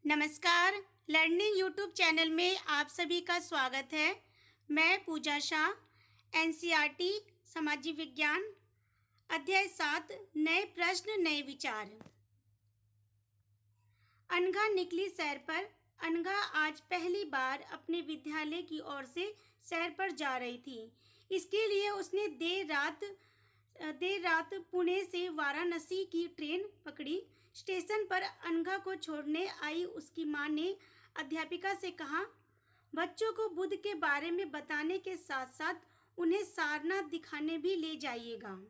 नमस्कार। Learning YouTube channel में आप सभी का स्वागत है। मैं पूजा शाह। एनसीईआरटी सामाजिक विज्ञान अध्याय 7 नए प्रश्न नए विचार। अनघा निकली सैर पर। अनघा आज पहली बार अपने विद्यालय की ओर से सैर पर जा रही थी। इसके लिए उसने देर रात पुणे से वाराणसी की ट्रेन पकड़ी। स्टेशन पर अनघा को छोड़ने आई उसकी माँ ने अध्यापिका से कहा, बच्चों को बुद्ध के बारे में बताने के साथ साथ उन्हें सारनाथ दिखाने भी ले जाइएगा।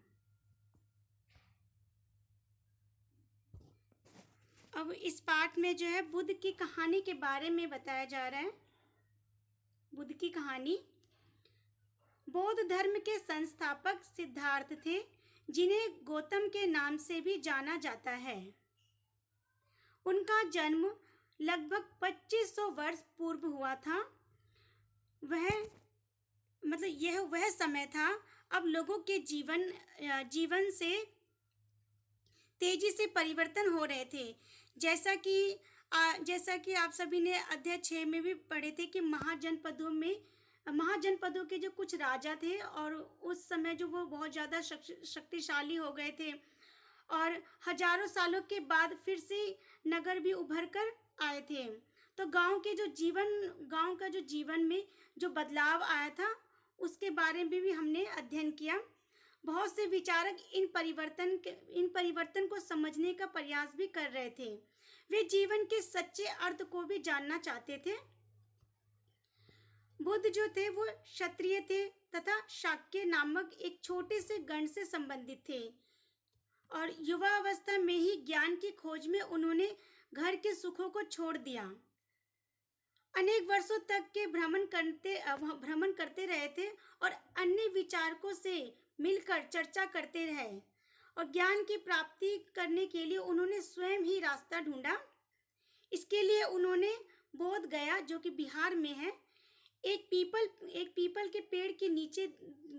अब इस पाठ में जो है बुद्ध की कहानी के बारे में बताया जा रहा है। बुद्ध की कहानी। बौद्ध धर्म के संस्थापक सिद्धार्थ थे, जिन्हें गौतम के नाम से भी जाना जाता है। उनका जन्म लगभग 2500 वर्ष पूर्व हुआ था। यह वह समय था अब लोगों के जीवन से तेजी से परिवर्तन हो रहे थे। जैसा कि आप सभी ने अध्याय 6 में भी पढ़े थे कि महाजनपदों के जो कुछ राजा थे और उस समय जो वो बहुत ज़्यादा शक्तिशाली हो गए थे और हजारों सालों के बाद फिर से नगर भी उभर कर आए थे। तो गांव का जो जीवन में जो बदलाव आया था उसके बारे में भी हमने अध्ययन किया। बहुत से विचारक इन परिवर्तन को समझने का प्रयास भी कर रहे थे। वे जीवन के सच्चे अर्थ को भी जानना चाहते थे। बुद्ध जो थे वो क्षत्रिय थे तथा शाक्य नामक एक छोटे से गण से संबंधित थे और युवा अवस्था में ही ज्ञान की खोज में उन्होंने घर के सुखों को छोड़ दिया। अनेक वर्षों तक के भ्रमण करते रहे थे और अन्य विचारकों से मिलकर चर्चा करते रहे और ज्ञान की प्राप्ति करने के लिए उन्होंने स्वयं ही रास्ता ढूंढा। इसके लिए उन्होंने बोध गया, जो कि बिहार में है, एक पीपल के पेड़ के नीचे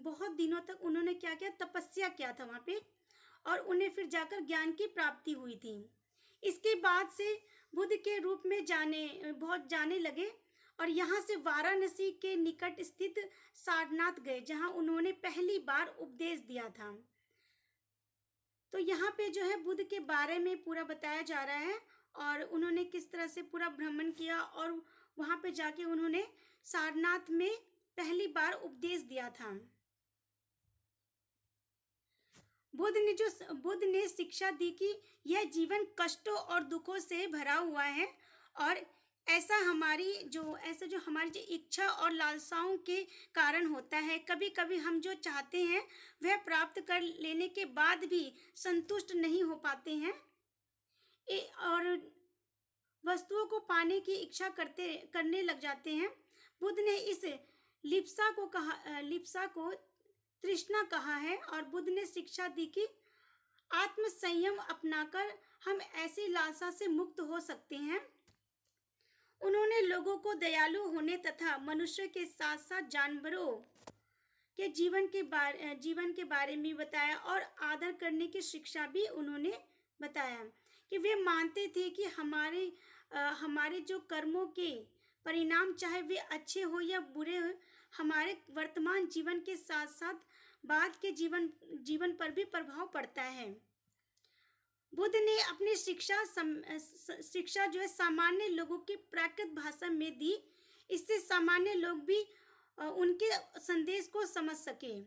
बहुत दिनों तक उन्होंने क्या किया, तपस्या किया था वहां पे और उन्हें फिर जाकर ज्ञान की प्राप्ति हुई थी। इसके बाद से बुद्ध के रूप में बहुत जाने लगे और यहाँ से वाराणसी के निकट स्थित सारनाथ गए, जहाँ उन्होंने पहली बार उपदेश दिया था। तो यहाँ पे जो है बुद्ध के बारे में पूरा बताया जा रहा है और उन्होंने किस तरह से पूरा भ्रमण किया और वहाँ पे जाके उन्होंने सारनाथ में पहली बार उपदेश दिया था। बुद्ध ने शिक्षा दी कि यह जीवन कष्टों और दुखों से भरा हुआ है और ऐसा हमारी जो इच्छा और लालसाओं के कारण होता है। कभी कभी हम जो चाहते हैं वह प्राप्त कर लेने के बाद भी संतुष्ट नहीं हो पाते हैं और वस्तुओं को पाने की इच्छा करने लग जाते हैं। बुद्ध ने इस लिप्सा को तृष्णा कहा है और बुद्ध ने शिक्षा दी कि आत्म संयम अपनाकर हम ऐसी लालसा से मुक्त हो सकते हैं। उन्होंने लोगों को दयालु होने तथा मनुष्य के साथ साथ जानवरों के जीवन के बारे में बताया और आदर करने की शिक्षा भी उन्होंने बताया कि वे मानते थे कि हमारे जो कर्मों के परिणाम, चाहे वे अच्छे हो या बुरे हो, हमारे वर्तमान जीवन के साथ साथ बाद के जीवन पर भी प्रभाव पड़ता है। बुद्ध ने अपनी शिक्षा जो है सामान्य लोगों की प्राकृत भाषा में दी, इससे सामान्य लोग भी उनके संदेश को समझ सके।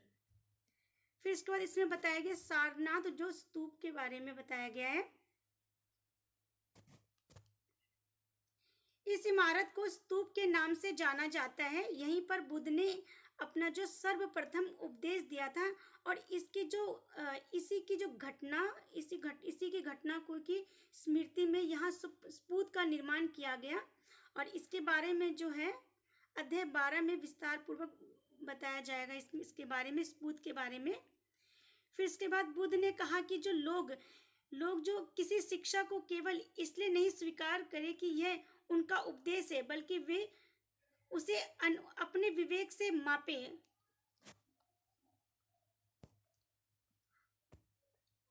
फिर इसके बाद इसमें बताया गया सारनाथ जो स्तूप के बारे में बताया गया है। इस इमारत को स्तूप के नाम से जाना जाता है। यहीं पर बुद्ध ने अपना जो सर्वप्रथम उपदेश दिया था और इसी की घटना को की स्मृति में यहाँ स्पूत का निर्माण किया गया और इसके बारे में जो है अध्याय 12 में विस्तार पूर्वक बताया जाएगा इसके बारे में, स्पूत के बारे में। फिर इसके बाद बुद्ध ने कहा कि जो लोग जो किसी शिक्षा को केवल इसलिए नहीं स्वीकार करें कि यह उनका उपदेश है, बल्कि वे उसे अपने विवेक से मापे।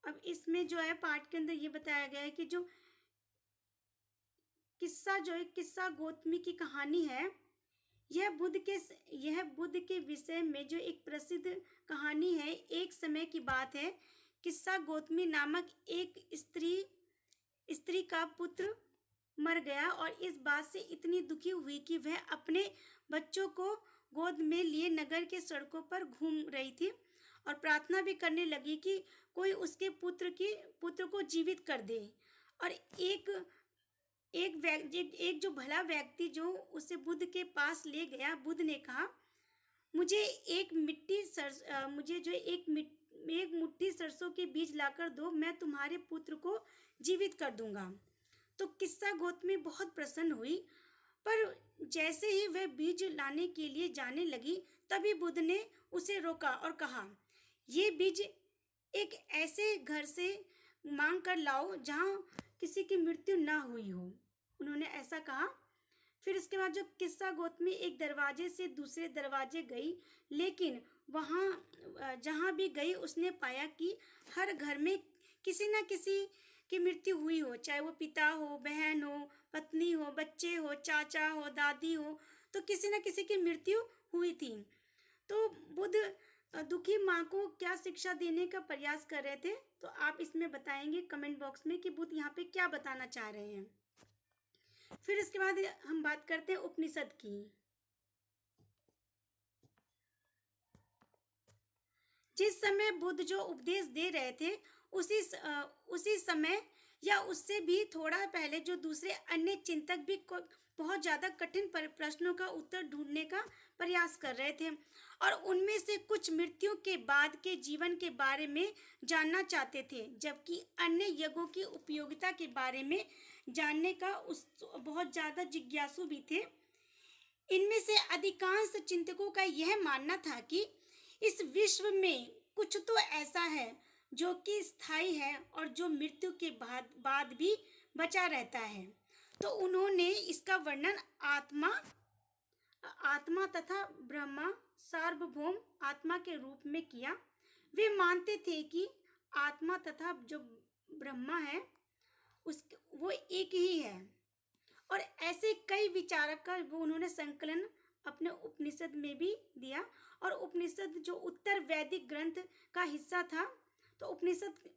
अब इसमें जो है पाठ के अंदर ये बताया गया है कि किस्सा जो एक किस्सा गौतमी की कहानी है, यह बुद्ध के विषय में जो एक प्रसिद्ध कहानी है। एक समय की बात है, किस्सा गौतमी नामक एक स्त्री का पुत्र मर गया और इस बात से इतनी दुखी हुई कि वह अपने बच्चों को गोद में लिए नगर के सड़कों पर घूम रही थी और प्रार्थना भी करने लगी कि कोई उसके पुत्र को जीवित कर दे। और एक जो भला व्यक्ति जो उसे बुद्ध के पास ले गया, बुद्ध ने कहा, मुझे एक मुट्ठी सरसों के बीज लाकर दो, मैं तुम्हारे पुत्र को जीवित कर दूंगा। तो किस्सा गौतमी बहुत प्रसन्न हुई, पर जैसे ही वह बीज लाने के लिए जाने लगी, तभी बुद्ध ने उसे रोका और कहा, ये बीज एक ऐसे घर से मांग कर लाओ जहां किसी की मृत्यु ना हुई हो। उन्होंने ऐसा कहा। फिर इसके बाद जो किस्सा गौतमी एक दरवाजे से दूसरे दरवाजे गई, लेकिन वहां जहां भी गई उसने पाया कि हर घर में किसी न किसी की मृत्यु हुई हो, चाहे वो पिता हो, बहन हो, पत्नी हो, बच्चे हो, चाचा हो, दादी हो, तो किसी न किसी की मृत्यु हुई थी। तो बुद्ध दुखी माँ को क्या शिक्षा देने का प्रयास कर रहे थे, तो आप इसमें बताएंगे कमेंट बॉक्स में कि बुद्ध यहाँ पे क्या बताना चाह रहे हैं। फिर इसके बाद हम बात करते हैं उपनिषद की। जिस समय बुद्ध जो उपदेश दे रहे थे, उसी समय या उससे भी थोड़ा पहले जो दूसरे अन्य चिंतक भी बहुत ज़्यादा कठिन प्रश्नों का उत्तर ढूंढने का प्रयास कर रहे थे और उनमें से कुछ मृत्यु के बाद के जीवन के बारे में जानना चाहते थे, जबकि अन्य यज्ञों की उपयोगिता के बारे में जानने का बहुत ज़्यादा जिज्ञासु भी थे। इनमें से अधिकांश चिंतकों का यह मानना था कि इस विश्व में कुछ तो ऐसा है जो कि स्थायी है और जो मृत्यु के बाद भी बचा रहता है। तो उन्होंने इसका वर्णन आत्मा तथा ब्रह्मा, सार्वभौम आत्मा के रूप में किया। वे मानते थे कि आत्मा तथा जो ब्रह्मा है वो एक ही है और ऐसे कई विचारक का वो उन्होंने संकलन अपने उपनिषद में भी दिया। और उपनिषद जो उत्तर वैदिक ग्रंथ का हिस्सा था, तो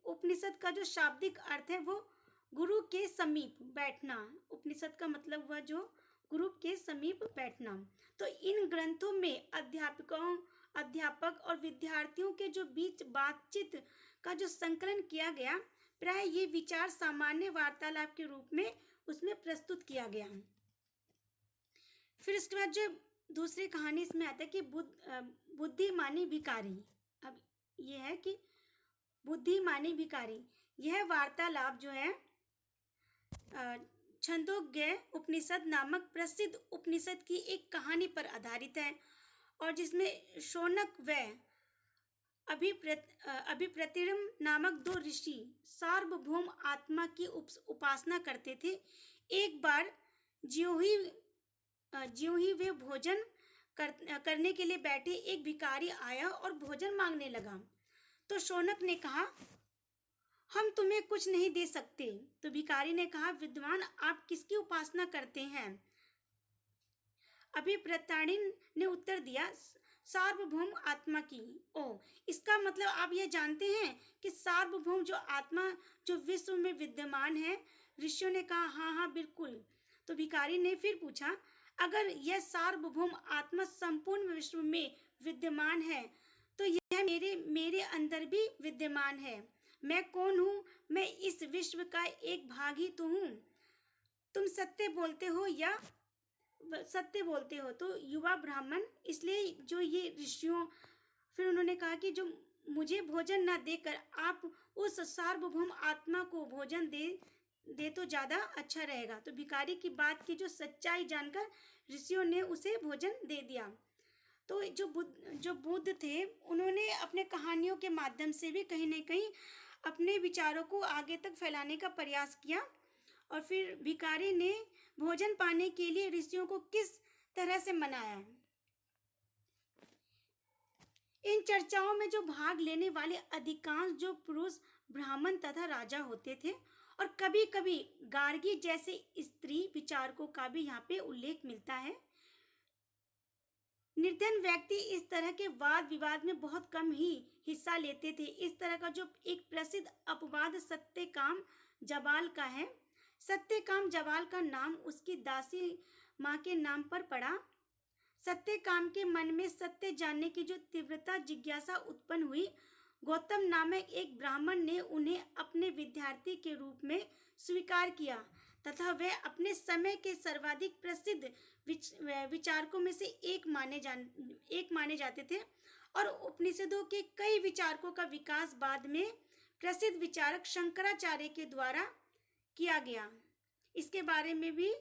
उपनिषद का जो शाब्दिक अर्थ है वो गुरु के समीप बैठना। उपनिषद का मतलब हुआ जो गुरु के समीप बैठना। तो इन ग्रंथों में अध्यापक और विद्यार्थियों के जो बीच बातचीत का जो संकलन किया गया, प्राय ये विचार सामान्य वार्तालाप के रूप में उसमें प्रस्तुत किया गया। फिर इसके बाद जो दूसरी कहानी इसमें आता है कि बुद्धिमानी भिखारी। अब ये है कि बुद्धिमानी भिखारी, यह वार्तालाप जो है छंदोग्य उपनिषद नामक प्रसिद्ध उपनिषद की एक कहानी पर आधारित है और जिसमें शौनक व अभिप्रतिरम नामक दो ऋषि सार्वभौम आत्मा की उपासना करते थे। एक बार ज्यों ही वे भोजन करने के लिए बैठे, एक भिखारी आया और भोजन मांगने लगा। तो शौनक ने कहा, हम तुम्हें कुछ नहीं दे सकते। तो भिखारी ने कहा, विद्वान आप किसकी उपासना करते हैं? अभिप्रताड़िन ने उत्तर दिया, सार्वभौम आत्मा की। इसका मतलब आप यह जानते हैं कि सार्वभौम जो आत्मा जो विश्व में विद्यमान है? ऋषियों ने कहा, हाँ बिल्कुल। तो भिखारी ने फिर पूछा, अगर यह सार्वभौम आत्मा संपूर्ण विश्व में विद्यमान है तो यह मेरे अंदर भी विद्यमान है। मैं कौन हूँ? मैं इस विश्व का एक भाग ही तो हूँ। तुम सत्य बोलते हो तो युवा ब्राह्मण। इसलिए जो ये ऋषियों, फिर उन्होंने कहा कि जो मुझे भोजन न देकर आप उस सार्वभौम आत्मा को भोजन दे तो ज्यादा अच्छा रहेगा। तो भिखारी की बात की जो सच्चाई जानकर ऋषियों ने उसे भोजन दे दिया। तो जो बुद्ध थे, उन्होंने अपने कहानियों के माध्यम से भी कहीं न कहीं अपने विचारों को आगे तक फैलाने का प्रयास किया। और फिर भिखारी ने भोजन पाने के लिए ऋषियों को किस तरह से मनाया। इन चर्चाओं में जो भाग लेने वाले अधिकांश जो पुरुष ब्राह्मण तथा राजा होते थे और कभी कभी गार्गी जैसे स्त्री विचारकों का भी यहाँ पे उल्लेख मिलता है। निर्धन व्यक्ति इस तरह के वाद विवाद में बहुत कम ही हिस्सा लेते थे। इस तरह का जो एक प्रसिद्ध अपवाद सत्यकाम जबाल का है। सत्यकाम जबाल का नाम उसकी दासी माँ के नाम पर पड़ा। सत्यकाम के मन में सत्य जानने की जो तीव्रता जिज्ञासा उत्पन्न हुई, गौतम नामक एक ब्राह्मण ने उन्हें अपने विद्यार्थी के रूप में स्वीकार किया तथा वे अपने समय के सर्वाधिक प्रसिद्ध विचारकों में से एक माने जाते थे और उपनिषदों के कई विचारकों का विकास बाद में प्रसिद्ध विचारक शंकराचार्य के द्वारा किया गया। इसके बारे में भी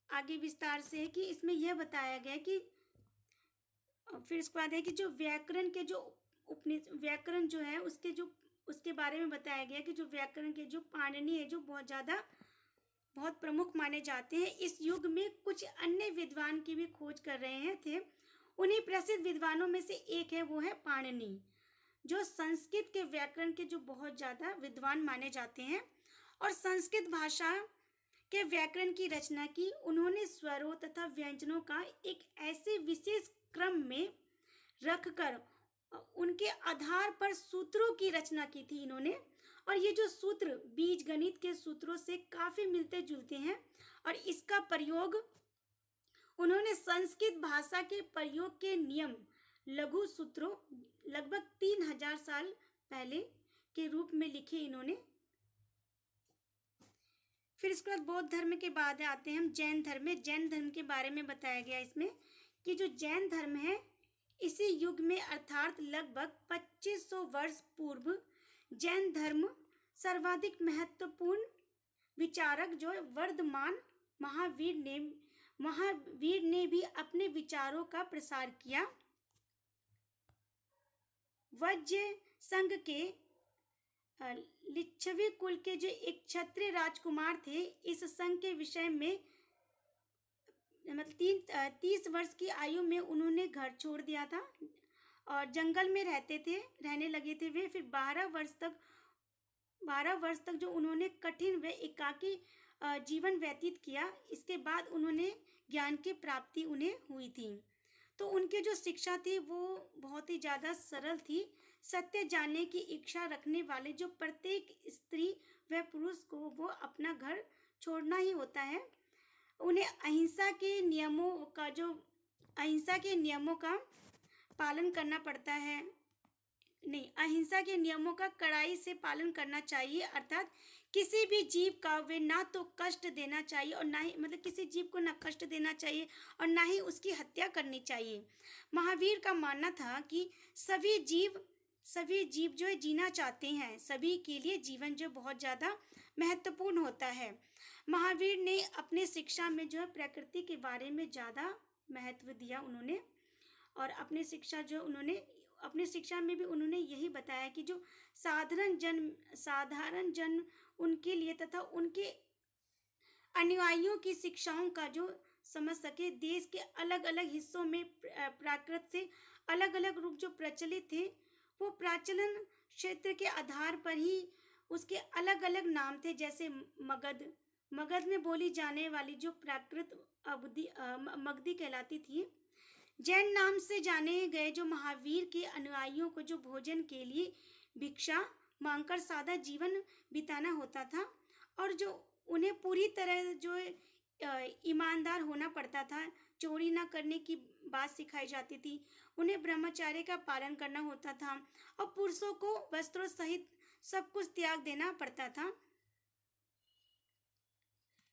आगे विस्तार से है कि इसमें यह बताया गया कि फिर इसके बाद है कि जो व्याकरण के जो व्याकरण जो है उसके बारे में बताया गया कि जो व्याकरण के जो पाणिनि है जो बहुत प्रमुख माने जाते हैं। इस युग में कुछ अन्य विद्वान की भी खोज कर रहे थे। उन्हीं प्रसिद्ध विद्वानों में से एक है, वो है पाणिनि, जो संस्कृत के व्याकरण के जो बहुत ज़्यादा विद्वान माने जाते हैं और संस्कृत भाषा के व्याकरण की रचना की। उन्होंने स्वरों तथा व्यंजनों का एक ऐसे विशेष क्रम में रखकर उनके आधार पर सूत्रों की रचना की थी इन्होंने। और ये जो सूत्र बीज गणित के सूत्रों से काफी मिलते जुलते हैं और इसका प्रयोग उन्होंने संस्कृत भाषा के प्रयोग के नियम लघु सूत्रों लगभग 3000 साल पहले के रूप में लिखे इन्होंने। फिर इसके बाद बौद्ध धर्म के बाद आते हैं हम जैन धर्म में। जैन धर्म के बारे में बताया गया इसमें कि जो जैन धर्म है इसी युग में अर्थात लगभग 2500 वर्ष पूर्व जैन धर्म सर्वाधिक महत्वपूर्ण विचारक जो वर्धमान महावीर ने भी अपने विचारों का प्रसार किया। वज्र संघ के लिच्छवी कुल के जो एक क्षत्रिय राजकुमार थे, इस संघ के विषय में मतलब 30 वर्ष की आयु में उन्होंने घर छोड़ दिया था और जंगल में रहने लगे थे वे। फिर 12 वर्ष तक जो उन्होंने कठिन व एकाकी जीवन व्यतीत किया। इसके बाद उन्होंने ज्ञान की प्राप्ति उन्हें हुई थी। तो उनकी जो शिक्षा थी वो बहुत ही ज़्यादा सरल थी। सत्य जानने की इच्छा रखने वाले जो प्रत्येक स्त्री व पुरुष को वो अपना घर छोड़ना ही होता है। उन्हें अहिंसा के नियमों का पालन करना पड़ता है। अहिंसा के नियमों का कड़ाई से पालन करना चाहिए, अर्थात किसी भी जीव का वे ना तो कष्ट देना चाहिए और ना ही किसी जीव को ना कष्ट देना चाहिए और ना ही उसकी हत्या करनी चाहिए। महावीर का मानना था कि सभी जीव जो जीना चाहते हैं, सभी के लिए जीवन जो बहुत ज़्यादा महत्वपूर्ण होता है। महावीर ने अपने शिक्षा में जो है प्रकृति के बारे में ज़्यादा महत्व दिया उन्होंने। और अपनी शिक्षा में भी उन्होंने यही बताया कि जो साधारण जन उनके लिए तथा उनके अनुयायियों की शिक्षाओं का जो समझ सके। देश के अलग अलग हिस्सों में प्राकृत से अलग अलग रूप जो प्रचलित थे, वो प्रचलन क्षेत्र के आधार पर ही उसके अलग अलग नाम थे। जैसे मगध में बोली जाने वाली जो प्राकृत मगधी कहलाती थी। जैन नाम से जाने गए जो महावीर के अनुयायियों को जो भोजन के लिए भिक्षा मांगकर सादा जीवन बिताना होता था और जो उन्हें पूरी तरह जो ईमानदार होना पड़ता था। चोरी ना करने की बात सिखाई जाती थी। उन्हें ब्रह्मचर्य का पालन करना होता था और पुरुषों को वस्त्रों सहित सब कुछ त्याग देना पड़ता था।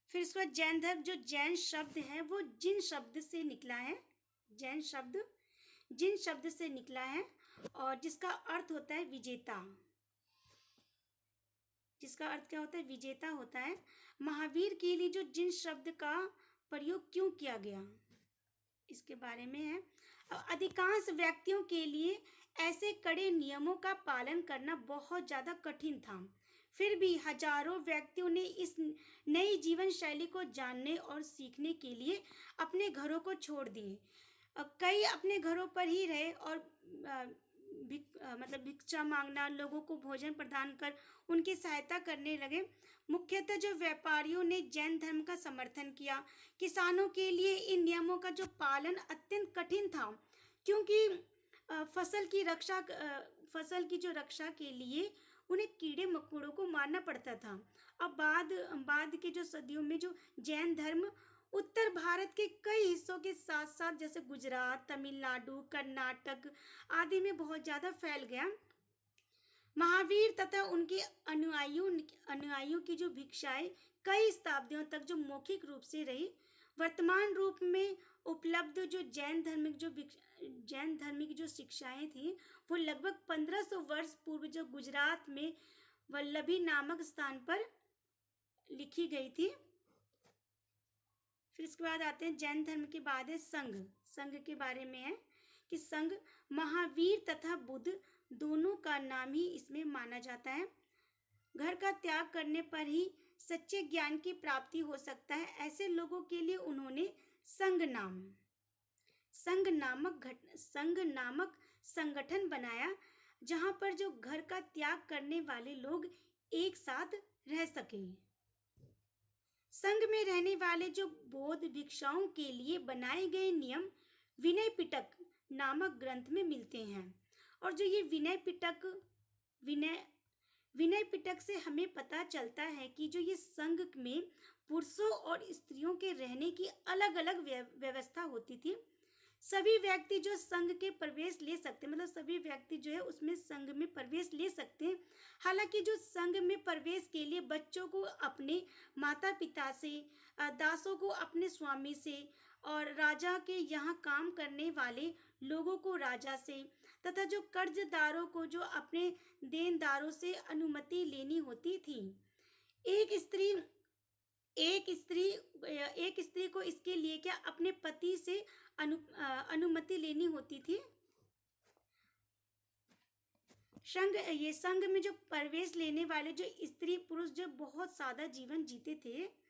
फिर इसके बाद जैन धर्म, जो जैन शब्द है वो जिन शब्द से निकला है। जैन शब्द जिन शब्द से निकला है और जिसका अर्थ होता है विजेता। जिसका अर्थ क्या होता है? विजेता होता है। महावीर के लिए जो जिन शब्द का प्रयोग क्यों किया गया इसके बारे में है। अधिकांश व्यक्तियों के लिए ऐसे कड़े नियमों का पालन करना बहुत ज़्यादा कठिन था। फिर भी हजारों व्यक्तियों ने इस नई जीवन शैली को जानने और सीखने के लिए अपने घरों को छोड़ दिए। कई अपने घरों पर ही रहे और भिक्षा मांगना, लोगों को भोजन प्रदान कर उनकी सहायता करने लगे। मुख्यतः जो व्यापारियों ने जैन धर्म का समर्थन किया। किसानों के लिए इन नियमों का जो पालन अत्यंत कठिन था, क्योंकि फसल की जो रक्षा के लिए उन्हें कीड़े मकोड़ों को मारना पड़ता था। अब बाद के जो सदियों में जो जैन धर्म उत्तर भारत के कई हिस्सों के साथ साथ जैसे गुजरात, तमिलनाडु, कर्नाटक आदि में बहुत ज़्यादा फैल गया। महावीर तथा उनके अनुयायियों की जो भिक्षाएं कई शताब्दियों तक जो मौखिक रूप से रही। वर्तमान रूप में उपलब्ध जो जैन धर्म की जो शिक्षाएं थी वो लगभग 1500 वर्ष पूर्व जो गुजरात में वल्लभी नामक स्थान पर लिखी गई थी। फिर इसके बाद आते हैं जैन धर्म के बाद है संघ के बारे में है कि संघ महावीर तथा बुद्ध दोनों का नाम ही इसमें माना जाता है। घर का त्याग करने पर ही सच्चे ज्ञान की प्राप्ति हो सकता है। ऐसे लोगों के लिए उन्होंने संघ नामक संगठन बनाया, जहां पर जो घर का त्याग करने वाले लोग एक साथ रह सके। संघ में रहने वाले जो बौद्ध भिक्षुओं के लिए बनाए गए नियम विनय पिटक नामक ग्रंथ में मिलते हैं। और जो ये विनय पिटक से हमें पता चलता है कि जो ये संघ में पुरुषों और स्त्रियों के रहने की अलग अलग व्यवस्था होती थी। सभी व्यक्ति जो संघ के प्रवेश ले सकते, मतलब सभी व्यक्ति जो है उसमें संघ में प्रवेश ले सकते हैं। हालांकि जो संघ में प्रवेश के लिए बच्चों को अपने माता पिता से, दासों को अपने स्वामी से और राजा के यहाँ काम करने वाले लोगों को राजा से तथा जो कर्जदारों को जो अपने देनदारों से अनुमति लेनी होती थी। एक स्त्री को इसके लिए क्या अपने पति से अनुमति लेनी होती थी। संघ में जो प्रवेश लेने वाले जो स्त्री पुरुष जो बहुत सादा जीवन जीते थे,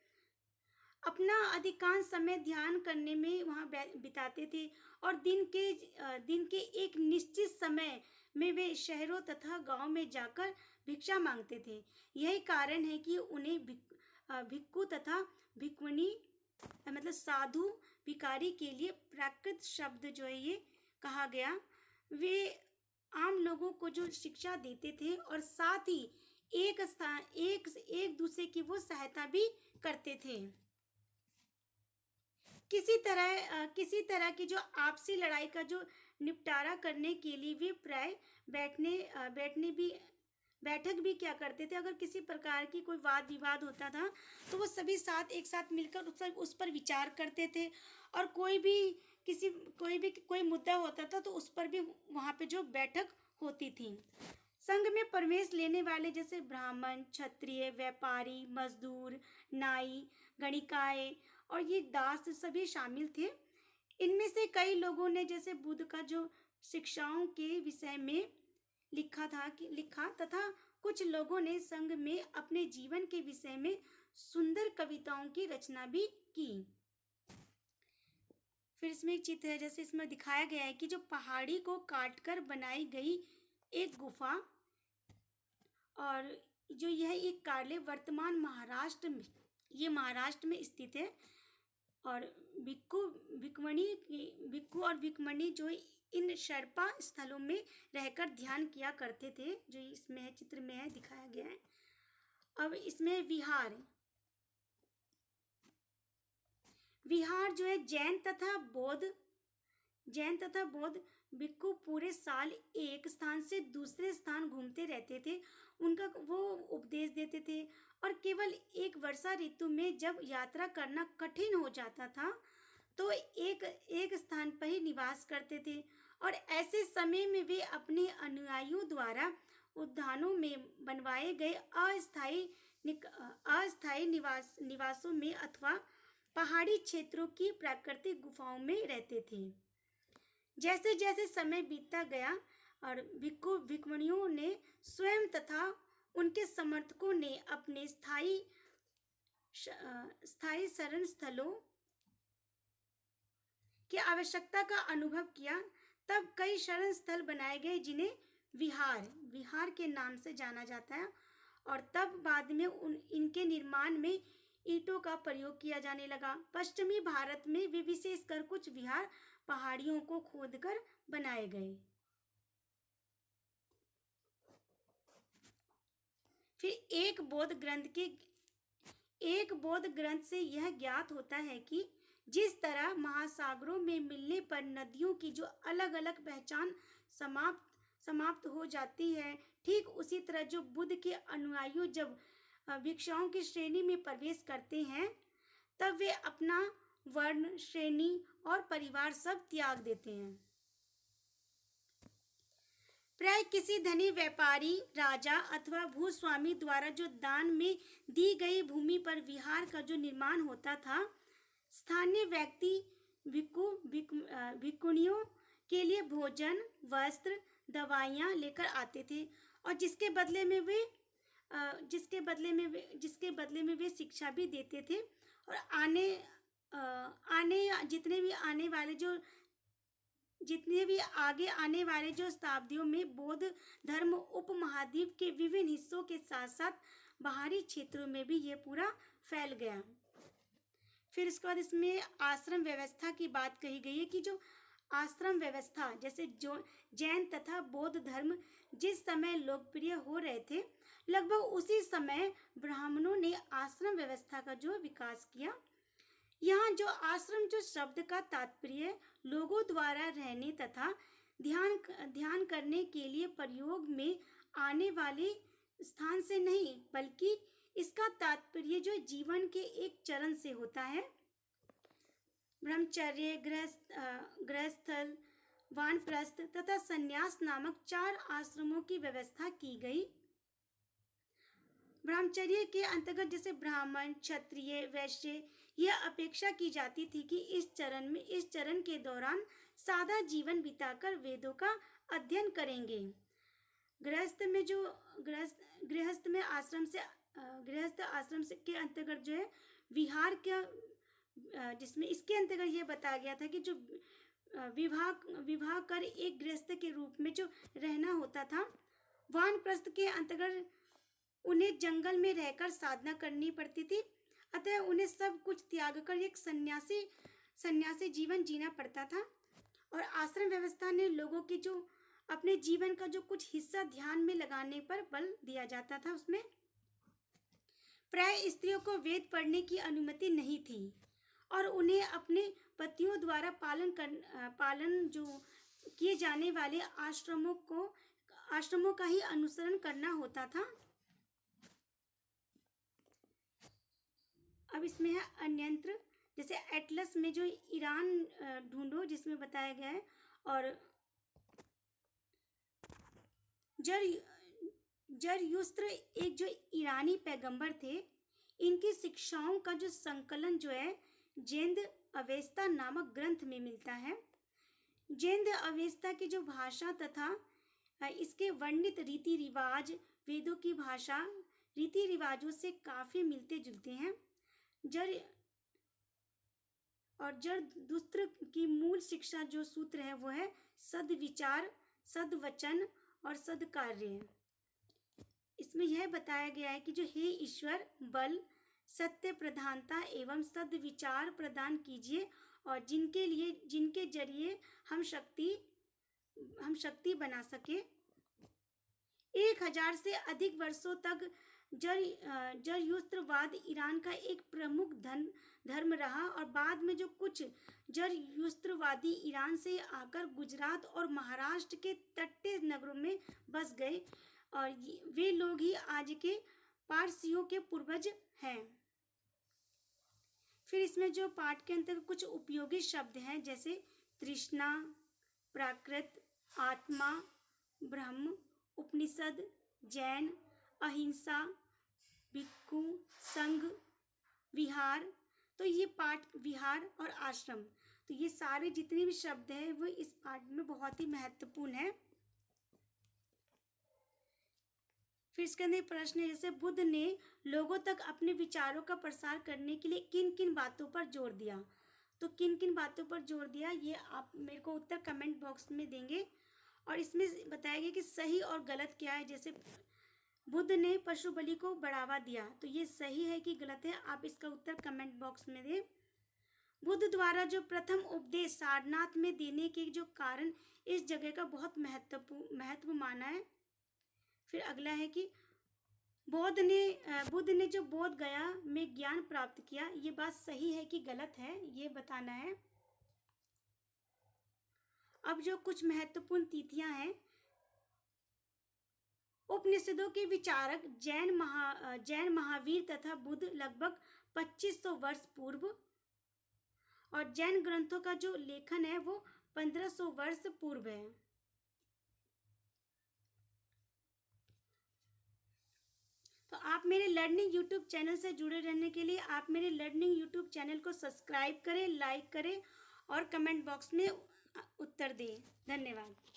अपना अधिकांश समय ध्यान करने में वहाँ बिताते थे और दिन के एक निश्चित समय में वे शहरों तथा गांव में जाकर भिक्षा मांगते थे। यही कारण है कि उन्हें भिक्खु तथा भिक्खुनी मतलब साधु भिखारी के लिए प्राकृत शब्द जो है ये कहा गया। वे आम लोगों को जो शिक्षा देते थे और साथ ही एक दूसरे की वो सहायता भी करते थे। किसी तरह की जो आपसी लड़ाई का जो निपटारा करने के लिए वे प्राय बैठक भी क्या करते थे। अगर किसी प्रकार की कोई वाद विवाद होता था तो वो सभी एक साथ मिलकर उस पर विचार करते थे और कोई मुद्दा होता था तो उस पर भी वहाँ पे जो बैठक होती थी। संघ में प्रवेश लेने वाले जैसे ब्राह्मण, क्षत्रिय, व्यापारी, मजदूर, नाई, गणिकाए और ये दास सभी शामिल थे। इनमें से कई लोगों ने जैसे बुद्ध का जो शिक्षाओं के विषय में लिखा तथा कुछ लोगों ने संघ में अपने जीवन के विषय में सुंदर कविताओं की रचना भी की। फिर इसमें एक चित्र है, जैसे इसमें दिखाया गया है कि जो पहाड़ी को काटकर बनाई गई एक गुफा और जो यह एक कार्यालय वर्तमान महाराष्ट्र में स्थित है। और भिक्खु और भिक्खुमणी जो इन शर्पा स्थलों में रहकर ध्यान किया करते थे, जो इसमें चित्र में है दिखाया गया है। अब इसमें विहार जो है जैन तथा बौद्ध भिक्खु पूरे साल एक स्थान से दूसरे स्थान घूमते रहते थे। उनका वो उपदेश देते थे और केवल एक वर्षा ऋतु में जब यात्रा करना कठिन हो जाता था तो एक स्थान पर ही निवास करते थे और ऐसे समय में वे अपने अनुयायियों द्वारा उद्यानों में बनवाए गए अस्थायी निवासों में अथवा पहाड़ी क्षेत्रों की प्राकृतिक गुफाओं में रहते थे। जैसे जैसे समय बीतता गया और भिक्खु भिक्खुणियों ने स्वयं तथा उनके समर्थकों ने अपने स्थायी शरण स्थलों की आवश्यकता का अनुभव किया, तब कई शरण स्थल बनाए गए जिन्हें विहार के नाम से जाना जाता है। और तब बाद में इनके निर्माण में ईंटों का प्रयोग किया जाने लगा। पश्चिमी भारत में वे विशेषकर कुछ विहार पहाड़ियों को खोदकर बनाए गए। फिर एक बौद्ध ग्रंथ से यह ज्ञात होता है कि जिस तरह महासागरों में मिलने पर नदियों की जो अलग अलग पहचान समाप्त हो जाती है, ठीक उसी तरह जो बुद्ध के अनुयायी जब भिक्षुओं की श्रेणी में प्रवेश करते हैं, तब वे अपना वर्ण, श्रेणी और परिवार सब त्याग देते हैं। प्राय किसी धनी व्यापारी, राजा अथवा भूस्वामी द्वारा जो दान में दी गई भूमि पर विहार का जो निर्माण होता था, स्थानीय व्यक्ति भिक्षुणियों के लिए भोजन, वस्त्र, दवाइयाँ लेकर आते थे और जिसके बदले में वे शिक्षा भी देते थे। और जितने भी आगे आने वाले जो शताब्दियों में बौद्ध धर्म उपमहाद्वीप के विभिन्न हिस्सों के साथ साथ बाहरी क्षेत्रों में भी ये पूरा फैल गया। फिर इसके बाद इसमें आश्रम व्यवस्था की बात कही गई है कि जो आश्रम व्यवस्था, जैसे जो जैन तथा बौद्ध धर्म जिस समय लोकप्रिय हो रहे थे, लगभग उसी समय ब्राह्मणों ने आश्रम व्यवस्था का जो विकास किया। यहाँ जो आश्रम जो शब्द का तात्पर्य लोगों द्वारा रहने तथा ध्यान करने के लिए प्रयोग में आने वाले स्थान से नहीं, बल्कि इसका तात्पर्य जो जीवन के एक चरण से होता है। ब्रह्मचर्य, गृहस्थल, वानप्रस्थ तथा संन्यास नामक 4 आश्रमों की व्यवस्था की गई। ब्रह्मचर्य के अंतर्गत जैसे ब्राह्मण, क्षत्रिय, वैश्य यह अपेक्षा की जाती थी कि इस चरण के दौरान सादा जीवन बिताकर वेदों का अध्ययन करेंगे। गृहस्थ आश्रम से के अंतर्गत जो है विहार का, जिसमें इसके अंतर्गत यह बताया गया था कि जो विवाह कर एक गृहस्थ के रूप में जो रहना होता था। वानप्रस्थ के अंतर्गत उन्हें जंगल में रहकर साधना करनी पड़ती थी, अतः उन्हें सब कुछ त्याग कर एक सन्यासी जीवन जीना पड़ता था। और आश्रम व्यवस्था ने लोगों की जो अपने जीवन का जो कुछ हिस्सा ध्यान में लगाने पर बल दिया जाता था। उसमें प्राय स्त्रियों को वेद पढ़ने की अनुमति नहीं थी और उन्हें अपने पतियों द्वारा पालन जो किए जाने वाले आश्रमों का ही अनुसरण करना होता था। अब इसमें है अन्यंत्र, जैसे एटलस में जो ईरान ढूंढो, जिसमें बताया गया है। और जरयुस्त्र एक जो ईरानी पैगंबर थे, इनकी शिक्षाओं का जो संकलन जो है जेंद अवेस्ता नामक ग्रंथ में मिलता है। जेंद अवेस्ता की जो भाषा तथा इसके वर्णित रीति रिवाज वेदों की भाषा रीति रिवाजों से काफी मिलते जुलते हैं। जरदुस्त्र की मूल शिक्षा जो सूत्र है वो है सद्विचार, सद्वचन और सद्कार्य। इसमें यह बताया गया है कि जो हे ईश्वर, बल, सत्य प्रधानता एवं सद्विचार प्रदान कीजिए और जिनके जरिए हम शक्ति बना सके। 1000 से अधिक वर्षों तक जरयुस्त्रवाद ईरान का एक प्रमुख धर्म रहा और बाद में जो कुछ जरयुस्त्रवादी ईरान से आकर गुजरात और महाराष्ट्र के तटीय नगरों में बस गए और वे लोग ही आज के पारसियों के पूर्वज हैं। फिर इसमें जो पाठ के अंतर्गत कुछ उपयोगी शब्द हैं, जैसे तृष्णा, प्राकृत, आत्मा, ब्रह्म, उपनिषद, जैन, अहिंसा, भिक्खु, संघ, विहार। तो ये पाठ विहार और आश्रम, तो ये सारे जितने भी शब्द हैं वो इस पाठ में बहुत ही महत्वपूर्ण है। फिर इसके अंदर प्रश्न है, जैसे बुद्ध ने लोगों तक अपने विचारों का प्रसार करने के लिए किन किन बातों पर जोर दिया। तो किन किन बातों पर जोर दिया ये आप मेरे को उत्तर कमेंट बॉक्स में देंगे। और इसमें बताया गया कि सही और गलत क्या है। जैसे बुद्ध ने पशु बलि को बढ़ावा दिया। तो ये सही है कि गलत है, आप इसका उत्तर कमेंट बॉक्स में दें। बुद्ध द्वारा जो प्रथम उपदेश सारनाथ में देने के जो कारण इस जगह का बहुत महत्व माना है। फिर अगला है कि बुद्ध ने जो बोध गया में ज्ञान प्राप्त किया, ये बात सही है कि गलत है, ये बताना है। अब जो कुछ महत्वपूर्ण तिथियां हैं, उपनिषदों के विचारक जैन महावीर तथा बुद्ध लगभग 2500 वर्ष पूर्व, और जैन ग्रंथों का जो लेखन है वो 1500 वर्ष पूर्व है। तो आप मेरे लर्निंग यूट्यूब चैनल से जुड़े रहने के लिए आप मेरे लर्निंग यूट्यूब चैनल को सब्सक्राइब करें, लाइक करें और कमेंट बॉक्स में उत्तर दें। धन्यवाद।